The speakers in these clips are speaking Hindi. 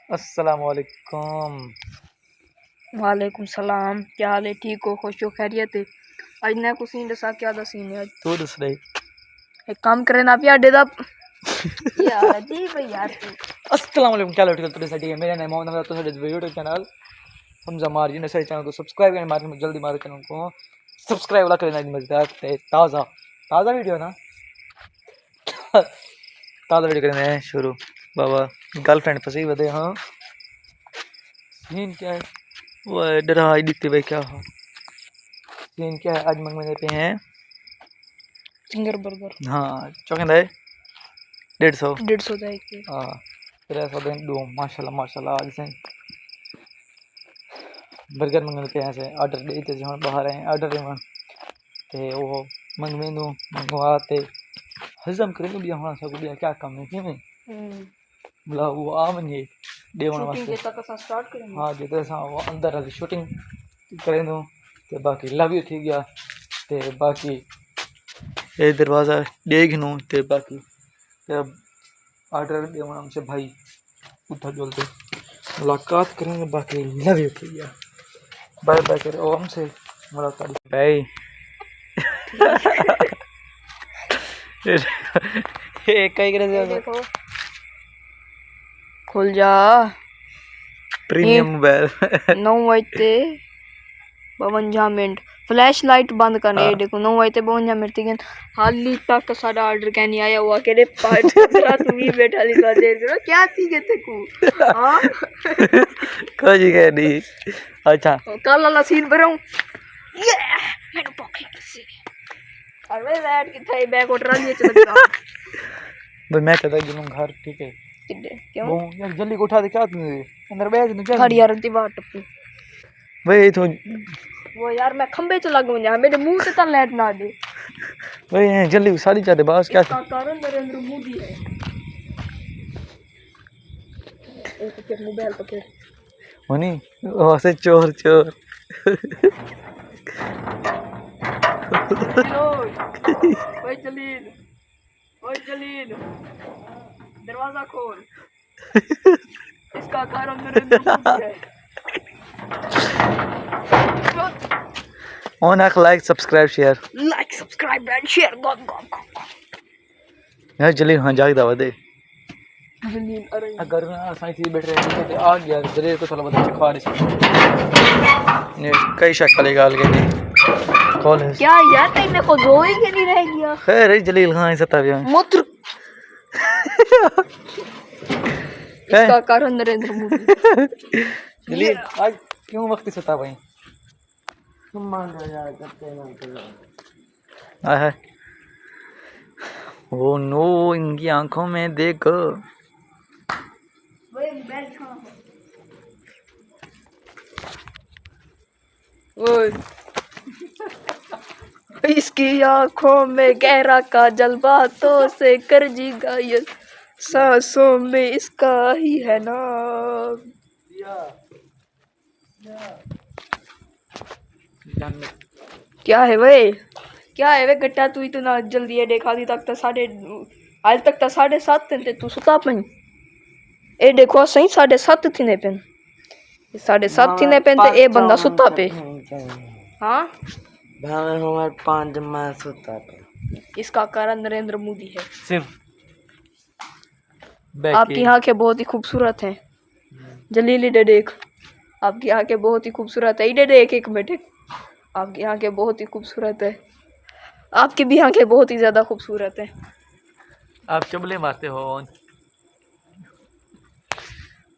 अस्सलामुअलैकुम। वालेकुम सलाम। क्या हाल है? ठीक हो? खुश हो? खैरियत है? आज ना कुछ नहीं दसा क्या दसी ने आज तू दस रही। एक काम करे ना पिया डे दा यार अजीब है यार तू। अस्सलामुअलैकुम। क्या लोग ठीक है? ठीक है, मेरा नाम मोहम्मद अहमद। तो साडे यूट्यूब चैनल हमजा मार जी ने साडे चैनल को सब्सक्राइब करने मार के जल्दी मारो चैनल को सब्सक्राइब वाला करना मजेदार ते ताज़ा ताज़ा वीडियो ना ताज़ा वीडियो करने हैं शुरू। बाबा गर्लफ्रेंड फंसी बदे हाँ सीन क्या है वो डरा दिखते भाई क्या हाँ सीन क्या है आज मंगने पे हैं सिंगर बर्गर हाँ चौकंदा है 150 150 ਦਾ ਇੱਕ हाँ 300 दो माशाल्लाह माशाल्लाह आज से बर्गर मंगने पे ऐसे ऑर्डर देते हम बाहर आए ऑर्डर देवन ते वो मंगवे दो मंगवाते हजम करेंगे भी हाँ सब बढ़िया क्या काम है क्यों बोला वो आ मंगे देवन शूटिंग वास्ते के तक असां स्टार्ट करेंगे। हाँ जिते सा वो अंदर अभी शूटिंग करें दो ते बाकी लव यू थी गया ते बाकी ये दरवाज़ा देख नो ते बाकी ऑर्डर देवन हमसे भाई उठा बोलते मुलाकात करेंगे बाकी लव यू थी गया बाय बाय करे ओ हमसे मुलाकात भाई ये कई करे ये देखो खुल जा प्रीमियम मोबाइल 9 वाजते 52 मिनट फ्लैश लाइट बंद करने ये देखो 9 वाजते 52 मिनट ठीक है। हाली तक साडा ऑर्डर क्या नहीं आया हुआ केड़े पार्ट तेरा तू भी बैठा लिखा देर करो क्या थी के ते को हां कुछ कह नहीं। अच्छा कल वाला सीन भरूं ये मैंने पॉकेट से अरे बैठ के थे बैग उठा लिए चल गया भाई मैं कहता जुलूम घर ठीक है क्यों वो यार जल्दी को उठा दे क्या तुमने अंदर बैठ न क्या खड़ी यार दीवार टप्पू भाई तो वो यार मैं खंबे च लग गया मेरे मुंह से तो लाइट ना दे भाई जल्दी साड़ी चाहते बस क्या इसका कारण नरेंद्र मोदी है। एक के मोबाइल पकड़ होनी वैसे चोर चोर ओए जलील ओए जलील दरवाजा खोल इसका कारण नरेंद्र मोदी है। On like subscribe and share God God यार जल्दी हाँ जाग दावा दे जलील अरे अगर ना साइंस ही बैठ रहे थे आ गया जल्दी को थोड़ा बहुत खा रही ने कई शक्ल गाल के नहीं कॉल है क्या यार तेरे को दो ही के नहीं रह गया खैर जलील हाँ ऐसा था मूत्र इसका कारण नरेंद्र मोदी जलील आज क्यों वक्त से था भाई है वो नो इनकी आंखों में देखो इसकी आंखों में गहरा काजल बातों से कर जी गायल सांसों में इसका ही है नाम। क्या है वे क्या है वे गट्टा तू इतना जल्दी है देखा दी तक तो साढ़े आज तक तो 7:30 थे तू सुता पई ए देखो सही 7:30 थी ने पेन 7:30 थी ने पेन ते ए बंदा सुता पे हाँ भावन हमारे 5 में सुता पे इसका कारण नरेंद्र मोदी है। सिर्फ आपकी आंखें बहुत ही खूबसूरत हैं जलीली डे देख आपकी आंखें बहुत ही खूबसूरत है इधर देख एक मिनट आपकी आंखें बहुत ही खूबसूरत है आपकी भी आंखें बहुत ही ज्यादा खूबसूरत है। आप चबले मारते हो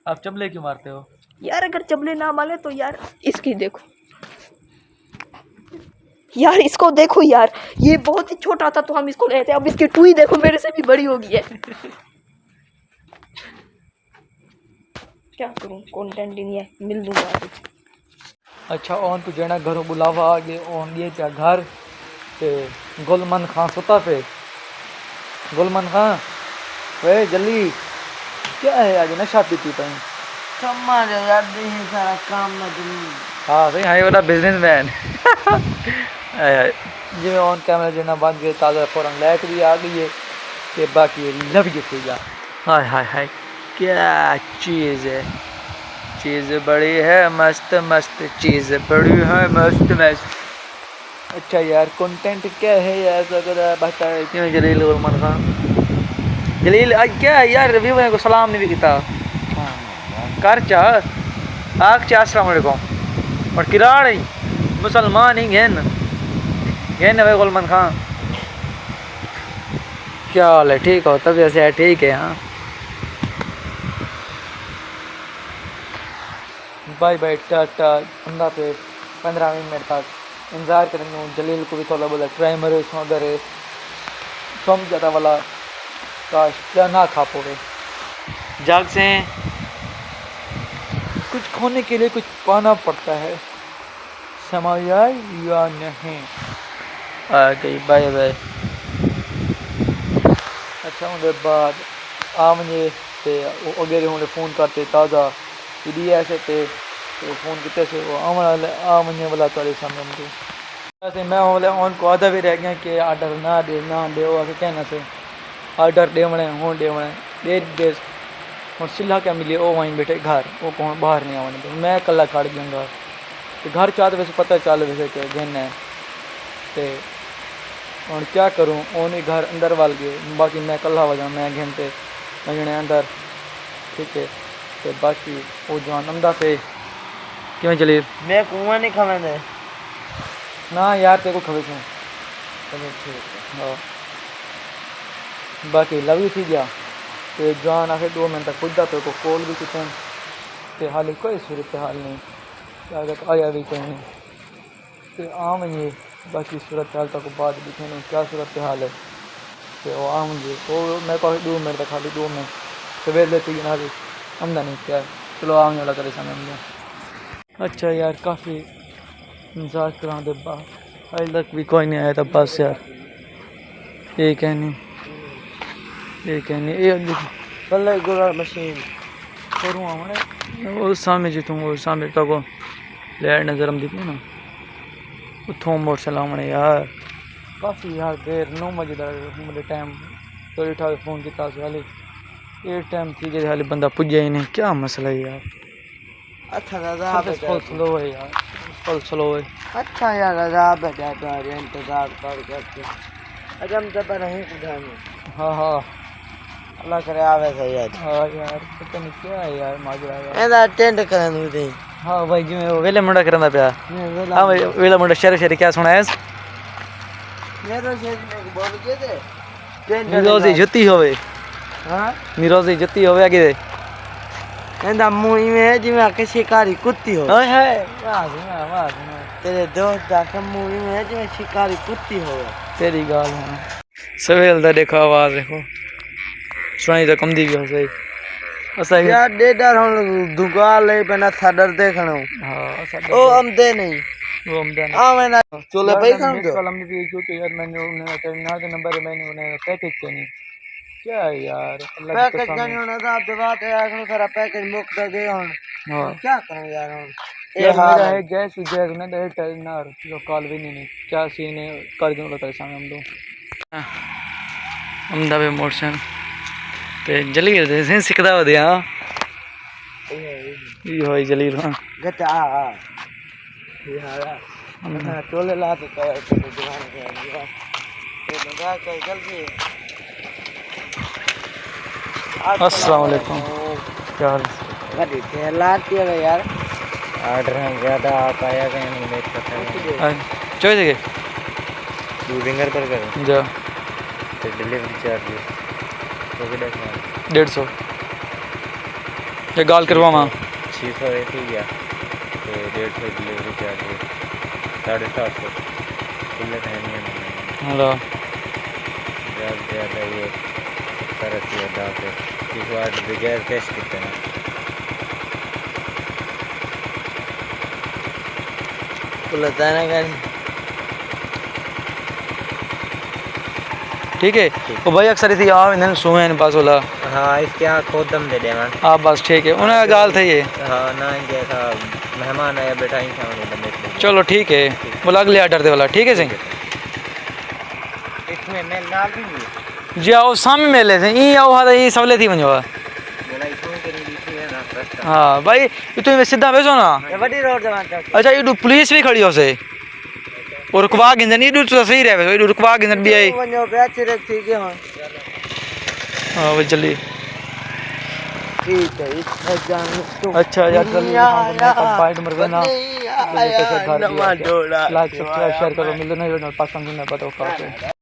आप चबले क्यों मारते हो यार अगर चबले ना मारे तो यार इसकी देखो यार इसको देखो यार ये बहुत ही छोटा था तो हम इसको लेते अब इसकी टूई देखो मेरे से भी बड़ी हो गई है क्या करूं कंटेंट ही नहीं है मिल दूंगा। अच्छा ऑन तू जेना घरों बुलावा आ गए ऑन ये क्या घर ते गुलमन खां सुता पे गुलमन खां वे जल्दी क्या है आज नशा पीती पाई हमारे यार ही सारा काम में दिन हाँ सही हाई वाला बिजनेसमैन जिम्मे ऑन कैमरा जेना बंद गए ताज़ा फौरन लाइट भी आ गई है ते बाकी लव यू थी गया हाय हाय हाय क्या चीज़ है, चीज़ बड़ी है मस्त मस्त, चीज़ बड़ी है मस्त मस्त। अच्छा यार कंटेंट क्या है यार, अगर बता क्यों जलील उलमन खान जलील आज क्या है यार, रिव्यू को सलाम नहीं भी किया कर चाह आग चाह अस्सलाम वालेकुम और किराड़ ही मुसलमान ही घेन घेन वे उलमन खान क्या हाल है, ठीक हो तब ऐसे है, ठीक है हाँ। बाय बाय टाटा, अंदा पे 15 मिनट तक इंतज़ार करेंगे। जलील को भी थोड़ा बोला ट्राई मरे उसमें अगर समझ जाता वाला काश क्या ना खा पोगे जाग से कुछ खोने के लिए कुछ पाना पड़ता है, समझ आए या नहीं। आ गई बाय बाय। अच्छा उनके बाद आ मुझे अगे होने फ़ोन करते ताज़ा डी ऐसे थे तो फ़ोन कितने से वो आ मुझे वाला थोड़े सामने मुझे ऐसे मैं बोले उनको आधा भी रह गया कि आर्डर ना दे वो आगे कहना से आर्डर दे बने हों दे दे और सिला क्या मिले वो वहीं बैठे घर, वो कौन बाहर नहीं आने दे, मैं कला खड़ गया घर तो घर चाहते वैसे पता चल वैसे कि घेन है तो और क्या करूँ ओने घर अंदर वाल गए, बाकी मैं कला वजह मैं घेनते वजने अंदर ठीक है। तो बाकी वो जवान अंदा पे क्यों चलिए मैं कुआं नहीं खाना दे ना यार तेरे को खबर से चलो ठीक है। हाँ बाकी लव यू थी गया तो जवान आखिर 2 मिनट तक खुदा पे को कॉल भी कितने तो हाल कोई सूरत हाल नहीं अगर आया भी कोई नहीं तो आम ये बाकी सूरत हाल तक बाद दिखे नहीं क्या सूरत हाल है तो वो आम ये वो मैं काफ़ी 2 मिनट तक खाली 2 मिनट सवेर लेती ना हमदा नहीं क्या चलो आम वाला करे सामने हमने। अच्छा यार काफ़ी इंतज़ार करा दे बाद अभी तक भी कोई नहीं आया था बस यार ये कहनी ये पल्ले गुड़ा मशीन करूँ हमारे वो सामने जीतूँ वो सामने तक वो लेट नज़र हम दिखी ना उठूँ मोड़ चलावने यार काफ़ी यार देर 9 बजे मेरे टाइम तो उठा फ़ोन किया हाली ये टाइम थी कि हाली बंदा पुजा ही नहीं, क्या मसला है यार। अच्छा दादा फुल स्लो है यार, फुल स्लो है। अच्छा यार दादा बेटा तो इंतजार कर करके अजम जब नहीं उठाने हाँ हाँ अल्लाह करे आवे सही है। हाँ यार पता नहीं क्या है यार माजरा यार। एदा टेंड करन उदे हाँ भाई जिवें वो वेले मुंडा करंदा पिया हाँ भाई वेले मुंडा शहर क्या सुनाया मेरो शेर में बोल के दे टेंड निरोजी जुती होवे हां निरोजी जुती होवे आगे एदा मुई में जिवें के शिकारी कुत्ती हो हाय हाय वाह तेरे दोस्त दा के मुई में जिवें शिकारी कुत्ती हो तेरी गाल हां सवेल दा देखो आवाज देखो सुनाई तो कम दी भी हो सही असा यार दे डर हम दुगा ले बना सदर देखणो हां ओ हम दे नहीं वो हम देना आ मैं ना चले भाई खाऊं तो कलम भी क्योंकि यार मैंने उन्हें करना के नंबर मैंने उन्हें पैकेज के नहीं क्या है यार अल्लाह की पैकेज कसम जाने होना था आप बात है यार सारा पैकेज मुक दे हूं हां क्या करूं यार हम यार मेरा है गैस ने दे टर्नर जो कॉल भी नहीं क्या सीन है कर दूं बता सामने हम दो हमदा पे मोशन ते जलील से सिकदा हो दिया ये होई जलील हां गटा आ यार हम टोले ला के दुकान के ये लगा के जल्दी अस्सलाम वालेकुम क्या हाल गाड़ी के लाती है यार ऑर्डर हम ज्यादा आ पाया कि नहीं देख सकते है चोई देगे तू रिंगर पर कर जा तो डिलीवरी चार्ज तो के 150 ये गाल करवा मां 600 है ठीक है तो 150 डिलीवरी चार्ज 750 किल्लत है नहीं हेलो ज़्यादा ये 70 पे इस बार बगैर कैश कितने ना तो लगता है ना ठीक है तो भाई अक्सर थी आ इन्हें सुए इन पास वाला हाँ इसके यहाँ खोद दम दे देना आप बस ठीक है उन्हें गाल था ये हाँ ना जैसा मेहमान आया बेटा ही था उन्हें बंदे चलो ठीक है बोला अगले ऑर्डर दे वाला ठीक है जी इसमें मैं ना भी जी आओ सामने मेले से ई आओ हां ई सबले थी वञो बोला इसमें हाँ भाई तू सीधा भेजो ना ये बड़ी रोड जवान चौक अच्छा ये पुलिस भी खड़ी हो से और रुकवा गिंदन ये तो सही रहे ये रुकवा गिंदन भी आई वनो बैच रखी के हां हां भाई जल्दी ठीक है इस जान तू अच्छा यार जल्दी पॉइंट मर गए ना लाइक सब्सक्राइब शेयर करो मिलना नहीं पाकिस्तान में पता होगा